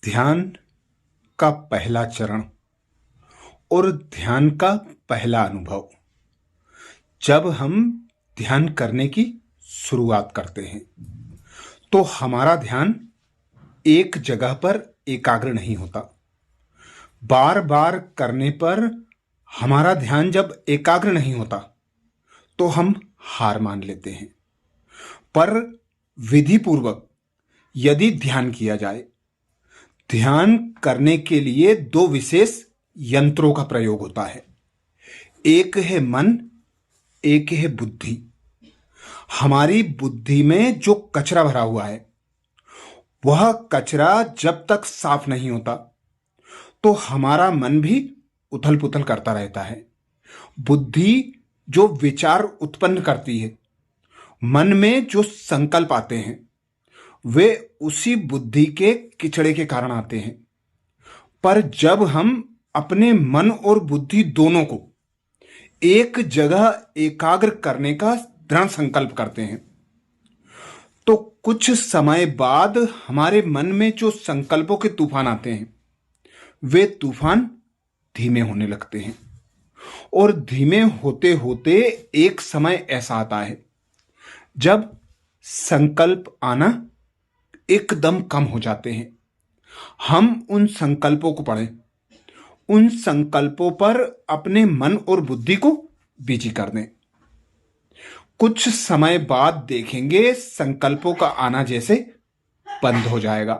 ध्यान का पहला चरण और ध्यान का पहला अनुभव। जब हम ध्यान करने की शुरुआत करते हैं तो हमारा ध्यान एक जगह पर एकाग्र नहीं होता। बार बार करने पर हमारा ध्यान जब एकाग्र नहीं होता तो हम हार मान लेते हैं। पर विधि पूर्वक यदि ध्यान किया जाए, ध्यान करने के लिए दो विशेष यंत्रों का प्रयोग होता है। एक है मन, एक है बुद्धि। हमारी बुद्धि में जो कचरा भरा हुआ है, वह कचरा जब तक साफ नहीं होता तो हमारा मन भी उथल पुथल करता रहता है। बुद्धि जो विचार उत्पन्न करती है, मन में जो संकल्प आते हैं, वे उसी बुद्धि के किचड़े के कारण आते हैं। पर जब हम अपने मन और बुद्धि दोनों को एक जगह एकाग्र करने का दृढ़ संकल्प करते हैं तो कुछ समय बाद हमारे मन में जो संकल्पों के तूफान आते हैं, वे तूफान धीमे होने लगते हैं। और धीमे होते होते एक समय ऐसा आता है जब संकल्प आना एकदम कम हो जाते हैं। हम उन संकल्पों को पढ़ें, उन संकल्पों पर अपने मन और बुद्धि को बिजी कर दें। कुछ समय बाद देखेंगे संकल्पों का आना जैसे बंद हो जाएगा।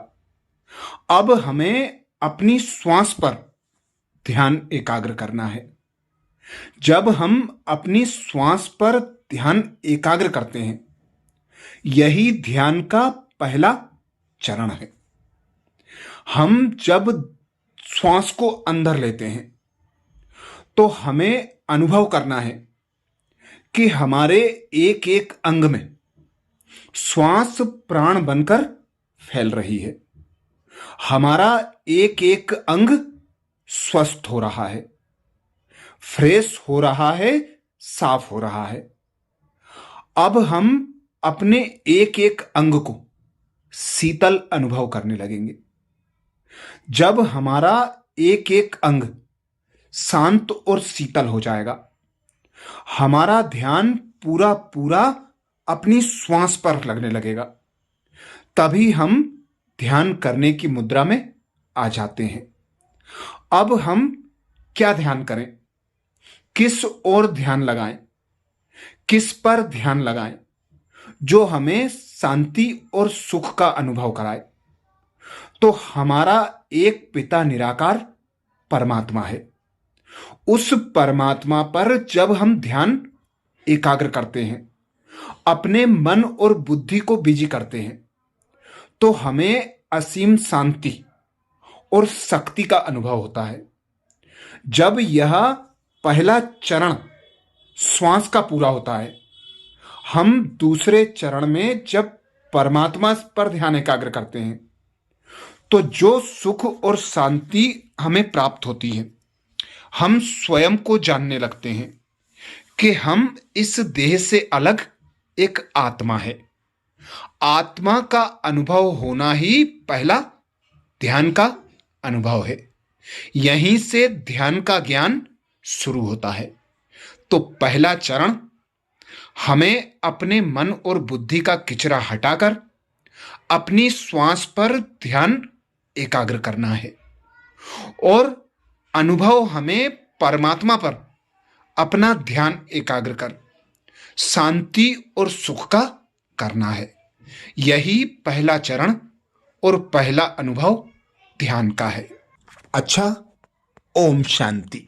अब हमें अपनी श्वास पर ध्यान एकाग्र करना है। जब हम अपनी श्वास पर ध्यान एकाग्र करते हैं, यही ध्यान का पहला चरण है। हम जब श्वास को अंदर लेते हैं तो हमें अनुभव करना है कि हमारे एक एक अंग में श्वास प्राण बनकर फैल रही है। हमारा एक एक अंग स्वस्थ हो रहा है, फ्रेश हो रहा है, साफ हो रहा है। अब हम अपने एक एक अंग को शीतल अनुभव करने लगेंगे। जब हमारा एक एक अंग शांत और शीतल हो जाएगा, हमारा ध्यान पूरा पूरा अपनी श्वास पर लगने लगेगा। तभी हम ध्यान करने की मुद्रा में आ जाते हैं। अब हम क्या ध्यान करें, किस ओर ध्यान लगाएं, किस पर ध्यान लगाएं जो हमें शांति और सुख का अनुभव कराए। तो हमारा एक पिता निराकार परमात्मा है। उस परमात्मा पर जब हम ध्यान एकाग्र करते हैं, अपने मन और बुद्धि को बिजी करते हैं, तो हमें असीम शांति और शक्ति का अनुभव होता है। जब यह पहला चरण श्वास का पूरा होता है, हम दूसरे चरण में जब परमात्मा पर ध्यान एकाग्र करते हैं तो जो सुख और शांति हमें प्राप्त होती है, हम स्वयं को जानने लगते हैं कि हम इस देह से अलग एक आत्मा है। आत्मा का अनुभव होना ही पहला ध्यान का अनुभव है। यहीं से ध्यान का ज्ञान शुरू होता है। तो पहला चरण हमें अपने मन और बुद्धि का किचरा हटाकर अपनी श्वास पर ध्यान एकाग्र करना है और अनुभव हमें परमात्मा पर अपना ध्यान एकाग्र कर शांति और सुख का करना है। यही पहला चरण और पहला अनुभव ध्यान का है। अच्छा, ओम शांति।